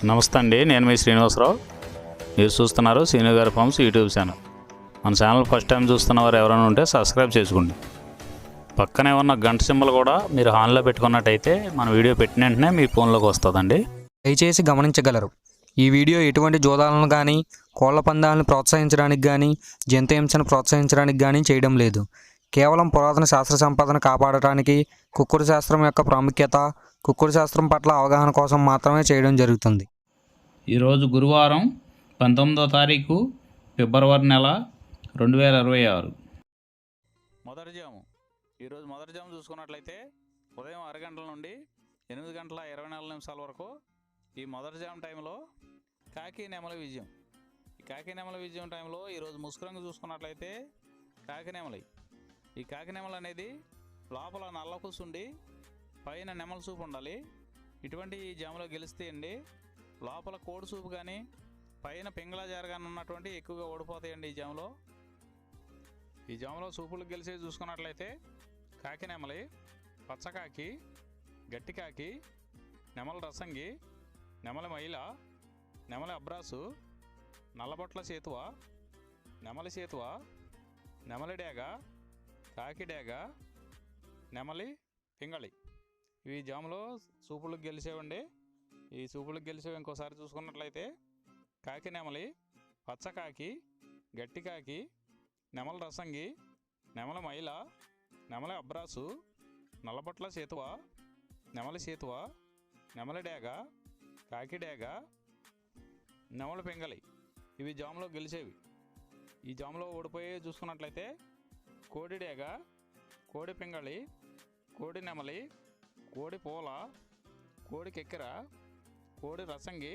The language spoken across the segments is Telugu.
నమస్తే అండి, నేను మీ శ్రీనివాసరావు. మీరు చూస్తున్నారు శ్రీను గారి ఫార్మ్స్ యూట్యూబ్ ఛానల్. మన ఛానల్ ఫస్ట్ టైం చూస్తున్న వారు ఎవరైనా ఉంటే సబ్స్క్రైబ్ చేసుకోండి. పక్కనే ఉన్న గంట సింబల్ కూడా మీరు ఆన్లో పెట్టుకున్నట్టయితే మన వీడియో పెట్టిన వెంటనే మీ ఫోన్లోకి వస్తుందండి. దయచేసి గమనించగలరు, ఈ వీడియో ఎటువంటి జోదాలను కానీ కోళ్ల పందాలను ప్రోత్సహించడానికి కానీ జంతు హింసను ప్రోత్సహించడానికి కానీ చేయడం లేదు. కేవలం పురాతన శాస్త్ర సంపదను కాపాడటానికి, కుక్కుడు శాస్త్రం యొక్క ప్రాముఖ్యత, కుక్కుడు శాస్త్రం పట్ల అవగాహన కోసం మాత్రమే చేయడం జరుగుతుంది. ఈరోజు గురువారం 19వ తారీఖు ఫిబ్రవరి నెల 2026. మొదటి జాము. ఈరోజు మొదటి జాము చూసుకున్నట్లయితే ఉదయం 6 గంటల నుండి 8 గంటల 24 నిమిషాల వరకు ఈ మొదటి జాము టైంలో కాకి నెమలి విజయం. ఈ కాకి నెమలి విజయం టైంలో ఈరోజు ముసుకురంగు చూసుకున్నట్లయితే కాకి నెమలి. ఈ కాకి నెమలి అనేది లోపల నల్ల కూసుండి పైన నెమల సూపు ఉండాలి. ఇటువంటి ఈ జాములో గెలిస్తే అండి లోపల కోడి సూపు కానీ పైన పింగళ జారగానే ఉన్నటువంటి ఎక్కువగా ఓడిపోతాయండి. ఈ జాములో సూపులు గెలిచి చూసుకున్నట్లయితే కాకి నెమలి, పచ్చకాకి, గట్టి కాకి, నెమల రసంగి, నెమలి మైల, నెమలి అబ్రాసు, నల్లబొట్ల సేతువ, నెమలి సేతువ, నెమలి డేగ, కాకి డేగ, నెమలి పింగళి. ఇవి జాములో సూపులకు గెలిచేవండి. ఈ సూపులకు గెలిచేవి ఇంకోసారి చూసుకున్నట్లయితే కాకి నెమలి, పచ్చకాకి, గట్టి కాకి, నెమల రసంగి, నెమలి మైల, నెమలి అబ్రాసు, నల్లబొట్ల సేతువ, నెమలి సేతువ, నెమలి డేగ, కాకి డేగ, నెమలి పింగళి. ఇవి జాములో గెలిచేవి. ఈ జాములో ఓడిపోయి చూసుకున్నట్లయితే కోడి డేగ, కోడి పింగళి, కోడి నెమలి, కోడి పూల, కోడి కెక్కెర, కోడి రసంగి,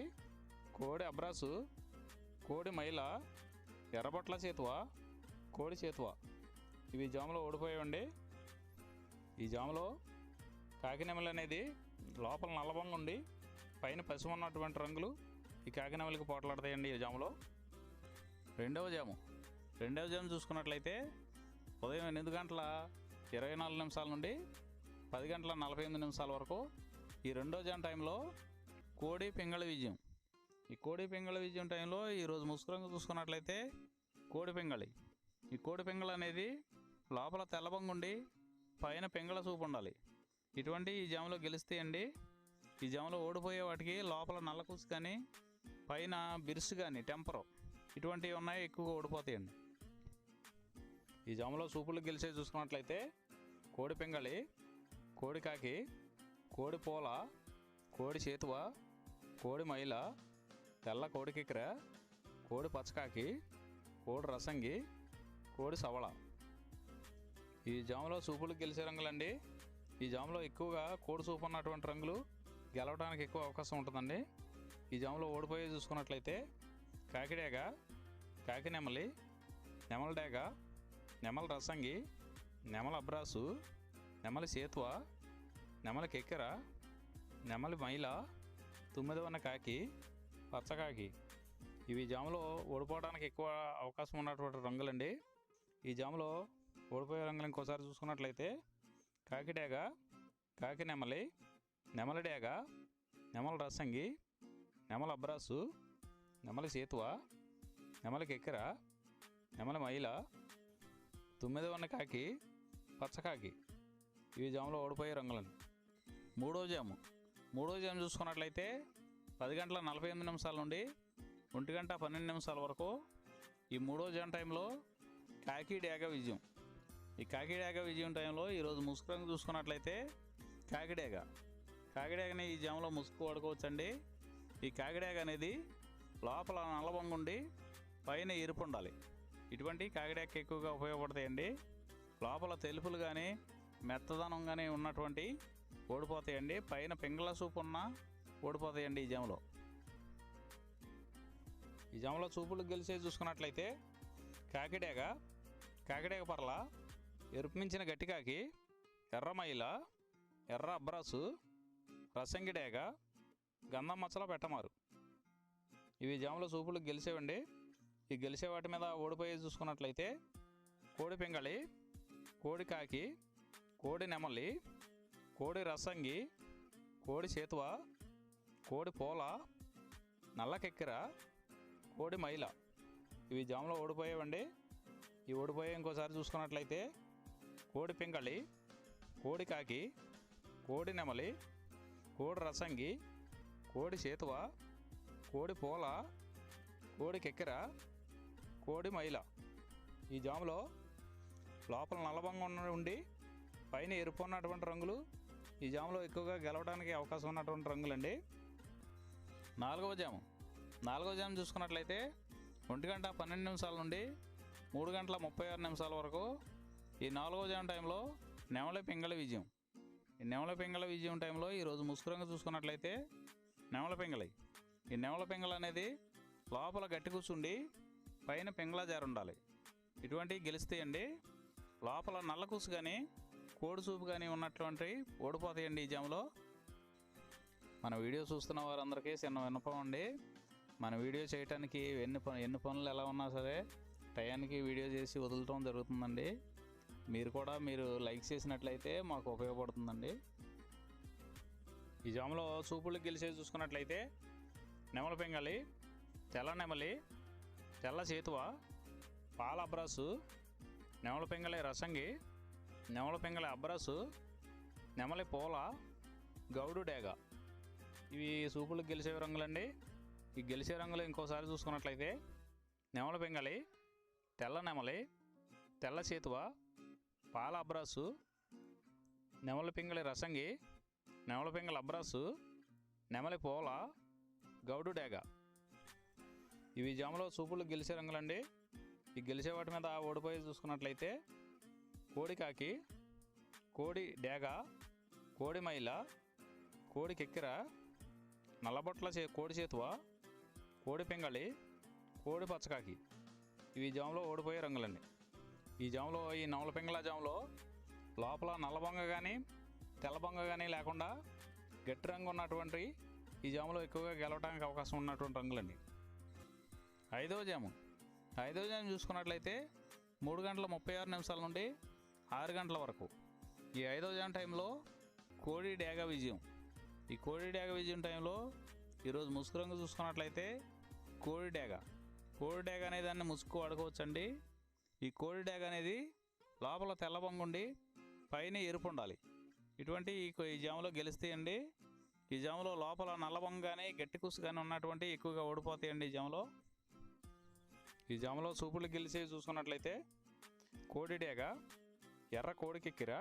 కోడి అబ్రాసు, కోడి మైల, ఎర్రబొట్ల చేతువ, కోడి చేతువ. ఇవి జాములో ఓడిపోయాయండి. ఈ జాములో కాకి నెమలి అనేది లోపల నల్లబొంగ ఉండి పైన పసుపు ఉన్నటువంటి రంగులు ఈ కాకి నెమలికి పోట్లాడతాయండి. ఈ జాములో రెండవ జాము చూసుకున్నట్లయితే ఉదయం 8 గంటల 24 నిమిషాల నుండి 10 గంటల 48 నిమిషాల వరకు ఈ రెండో జాము టైంలో కోడి పింగళి విజయం. ఈ కోడి పింగళి విజయం టైంలో ఈరోజు ముసుకురంగు చూసుకున్నట్లయితే కోడి పింగళి. ఈ కోడి పింగళి అనేది లోపల తెల్లబొంగుండి పైన పింగళ సూపు ఉండాలి. ఇటువంటి ఈ జాములో గెలిస్తే అండి ఈ జాములో ఓడిపోయే వాటికి లోపల నల్లకూసు కానీ పైన బిరుసు కానీ టెంపరు ఇటువంటివి ఉన్నాయి, ఎక్కువగా ఓడిపోతాయండి. ఈ జాములో సూపులు గెలిచే చూసుకున్నట్లయితే కోడి పింగళి, కోడి కాకి, కోడి పూల, కోడి చేతువ, కోడి మైల, తెల్ల కోడి కిక్కెర, కోడి పచ్చకాకి, కోడి రసంగి, కోడి సవళ. ఈ జాములో సూపులు గెలిచే రంగులండి. ఈ జాములో ఎక్కువగా కోడి సూపు ఉన్నటువంటి రంగులు గెలవడానికి ఎక్కువ అవకాశం ఉంటుందండి. ఈ జాములో ఓడిపోయి చూసుకున్నట్లయితే కాకిడేగ, కాకి నెమలి, నెమల డేగ, నెమల రసంగి, నెమల అబ్రాసు, నెమలి సేతువ, నెమలి కెక్కెర, నెమలి మైల, 9వ కాకి, పచ్చకాకి. ఇవి జాములో ఓడిపోవడానికి ఎక్కువ అవకాశం ఉన్నటువంటి రంగులండి. ఈ జాములో ఓడిపోయే రంగులు ఇంకోసారి చూసుకున్నట్లయితే కాకి డేగ, కాకి నెమలి, నెమలి డేగ, నెమల రసంగి, నెమల అబ్రాసు, నెమలి సేతువ, నెమలి కెక్కెర, నెమలి మైల, 9వ కాకి, పచ్చకాకి. ఇవి జాములో ఓడిపోయే రంగులండి. మూడో జాము చూసుకున్నట్లయితే 10 గంటల 48 నిమిషాల నుండి 1 గంట 12 నిమిషాల వరకు ఈ మూడో జాము టైంలో కాకి డేగ విజయం. ఈ కాకి డేగ విజయం టైంలో ఈరోజు ముసుగు రంగు చూసుకున్నట్లయితే కాకిడేగని ఈ జాములో ముసుగు వాడుకోవచ్చండి. ఈ కాకిడేగ అనేది లోపల నల్లబొంగుండి పైన ఎరుపు ఉండాలి. ఇటువంటి కాకిడేగకి ఎక్కువగా ఉపయోగపడతాయండి. లోపల తెలుపులు కానీ మెత్తదనం కానీ ఉన్నటువంటి ఓడిపోతాయండి. పైన పింగళ సూపు ఉన్న ఓడిపోతాయండి. ఈ జాములో సూపులు గెలిచే చూసుకున్నట్లయితే కాకిడేగ పర్ల, ఎరుపు మించిన గట్టికాకి, ఎర్ర మైల, ఎర్ర అబ్రాసు, రసంగి డేగ, గంధం మచ్చల పెట్టమారు. ఇవి జాములో సూపులు గెలిచేవండి. ఈ గెలిచే వాటి మీద ఓడిపోయి చూసుకున్నట్లయితే కోడి పింగళి, కోడి కాకి, కోడి నెమలి, కోడి రసంగి, కోడి చేతువ, కోడి పూల, నల్ల కెక్కెర, కోడి మైల. ఇవి జాములో ఓడిపోయేవండి. ఈ ఓడిపోయే ఇంకోసారి చూసుకున్నట్లయితే కోడి పింగళి, కోడి కాకి, కోడి నెమలి, కోడి రసంగి, కోడి సేతువ, కోడి పోల, కోడి కెక్కెర, కోడి మైల. ఈ జాములో లోపల నల్లబంగా ఉండి పైన ఎరుపు ఉన్నటువంటి రంగులు ఈ జాములో ఎక్కువగా గెలవడానికి అవకాశం ఉన్నటువంటి రంగులండి. నాలుగవ జాము చూసుకున్నట్లయితే 1:12 నుండి 3:36 వరకు ఈ 4వ జాము టైంలో నెమలి పింగళి విజయం. ఈ నెమలి పింగళి విజయం టైంలో ఈరోజు ముసుగురంగా చూసుకున్నట్లయితే నెమలి పింగళి. ఈ నెమలి పింగళి అనేది లోపల గట్టి కూర్చుండి పైన పింగళ జారు ఉండాలి. ఇటువంటివి గెలుస్తాయండి. లోపల నల్ల కూసు కానీ కోడి సూపు కానీ ఉన్నటువంటి ఓడిపోతాయండి ఈ జాములో. మన వీడియో చూస్తున్న వారందరికీ చిన్న విన్నపం అండి. మన వీడియో చేయడానికి ఎన్ని పనులు ఎలా ఉన్నా సరే టయానికి వీడియో చేసి వదలటం జరుగుతుందండి. మీరు లైక్ చేసినట్లయితే మాకు ఉపయోగపడుతుందండి. ఈ జాములో సూపులు గెలిచేసి చూసుకున్నట్లయితే నెమలి పింగళి, తెల్ల నెమలి, తెల్ల సేతువ, పాల అబ్రాసు, నెమలి పింగళి రసంగి, నెమలి పింగళి అబ్రాసు, నెమలి పోల, గౌడు డేగ. ఇవి సూపులు గెలిచే రంగులండి. ఈ గెలిచే రంగులు ఇంకోసారి చూసుకున్నట్లయితే నెమలి పింగళి, తెల్ల నెమలి, తెల్ల సేతువ, పాల అబ్రాసు, నెమలి పింగళి రసంగి, నెమలి పింగళి అబ్రాసు, నెమలి పోల, గౌడు డేగ. ఇవి జాములో సూపులు గెలిచే రంగులండి. ఈ గెలిచే వాటి మీద ఓడిపోయి చూసుకున్నట్లయితే కోడి కాకి, కోడి డేగ, కోడి మైల, కోడి కెక్కెర, నల్లబొట్ల కోడి చేతువ, కోడి పింగళి, కోడి పచ్చకాకి. ఇవి జాములో ఓడిపోయే రంగులండి. ఈ జాములో ఈ నెమలి పింగళ జాములో లోపల నల్లబొంగ కానీ తెల్లబొంగ కానీ లేకుండా గట్టి రంగు ఉన్నటువంటి ఈ జాములో ఎక్కువగా గెలవడానికి అవకాశం ఉన్నటువంటి రంగులండి. ఐదవ జాము చూసుకున్నట్లయితే 3:36 నుండి 6 గంటల వరకు ఈ 5వ జాము టైంలో కోడి డేగ విజయం. ఈ కోడి డేగ విజయం టైంలో ఈరోజు ముసుగు రంగు చూసుకున్నట్లయితే కోడి డేగ అనే దాన్ని ముసుగు వాడుకోవచ్చండి. ఈ కోడి డేగ అనేది లోపల తెల్లబొంగ ఉండి పైన ఎరుపు ఉండాలి. ఇటువంటి ఈ జాములో గెలుస్తాయండి. ఈ జాములో లోపల నల్లబొంగ కానీ గట్టి కుసు కానీ ఉన్నటువంటి ఎక్కువగా ఓడిపోతాయండి. ఈ జాములో సూపులు గెలిచి చూసుకున్నట్లయితే కోడి డేగ, ఎర్ర కోడి కెక్కెర,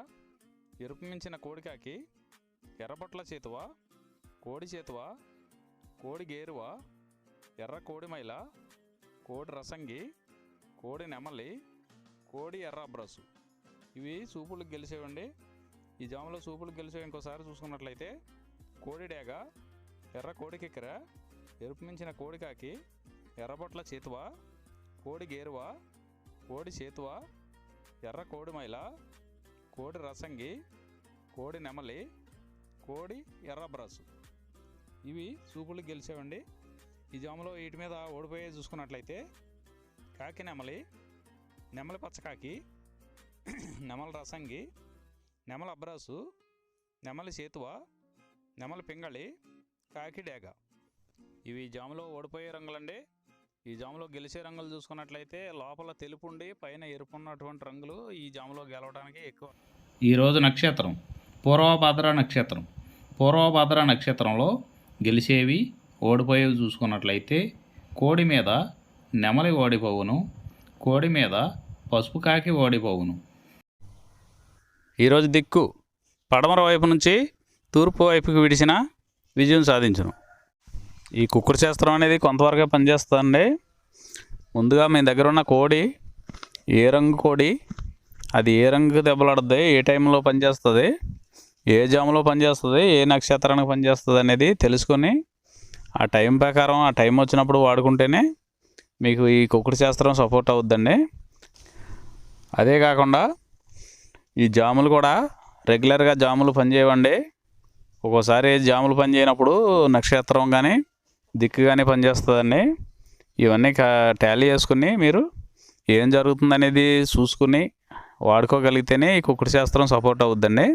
ఎరుపు మించిన కోడికాకి, ఎర్రబొట్ల చేతువ, కోడి చేతువ, కోడి గేరువ, ఎర్ర కోడి మైల, కోడి రసంగి, కోడి నెమలి, కోడి ఎర్ర అబ్రాసు. ఇవి సూపులు గెలిచేవండి. ఈ జాములో సూపులు గెలిచేవి ఇంకోసారి చూసుకున్నట్లయితే కోడి డేగ, ఎర్ర కోడి కెక్కెర, ఎరుపు మించిన కోడికాకి, ఎర్రబొట్ల చేతువ, కోడి గేరువ, కోడి చేతువ, ఎర్ర కోడి మైల, కోడి రసంగి, కోడి నెమలి, కోడి ఎర్ర అబ్రాసు. ఇవి సూపులు గెలిచేవండి. ఈ జాములో వీటి మీద ఓడిపోయే చూసుకున్నట్లయితే కాకి నెమలి, నెమలి పచ్చకాకి, నెమలి రసంగి, నెమలి అబ్రాసు, నెమలి సేతువ, నెమలి పింగళి, కాకి డేగ. ఇవి జాములో ఓడిపోయే రంగులండి. ఈ జాములో గెలిచే రంగులు చూసుకున్నట్లయితే లోపల తెలుపు ఉండి పైన ఎరుపు ఉన్నటువంటి రంగులు ఈ జాములో గెలవడానికి ఎక్కువ. ఈరోజు నక్షత్రం పూర్వభాద్ర నక్షత్రంలో గెలిచేవి ఓడిపోయేవి చూసుకున్నట్లయితే కోడి మీద నెమలి ఓడిపోవును, కోడి మీద పసుపు కాకి ఓడిపోవును. ఈరోజు దిక్కు పడమర వైపు నుంచి తూర్పు వైపుకి విడిచిన విజయం సాధించును. ఈ కుక్కుడు శాస్త్రం అనేది కొంతవరకే పనిచేస్తుందండి. ముందుగా మీ దగ్గర ఉన్న కోడి ఏ రంగు కోడి, అది ఏ రంగు దెబ్బలాడుద్ది, ఏ టైంలో పనిచేస్తుంది, ఏ జాములో పనిచేస్తుంది, ఏ నక్షత్రానికి పనిచేస్తుంది అనేది తెలుసుకొని ఆ టైం ప్రకారం ఆ టైం వచ్చినప్పుడు వాడుకుంటేనే మీకు ఈ కుక్కుడు శాస్త్రం సపోర్ట్ అవుద్దండి. అదే కాకుండా ఈ జాములు కూడా రెగ్యులర్గా జాములు పనిచేయవండి. ఒక్కోసారి జాములు పనిచేయనప్పుడు నక్షత్రం కానీ దిక్కు కానీ పనిచేస్తుందండి. ఇవన్నీ టాలీ చేసుకుని మీరు ఏం జరుగుతుందనేది చూసుకుని వాడుకోగలిగితేనే ఈ కుక్కుడు శాస్త్రం సపోర్ట్ అవుద్దండి.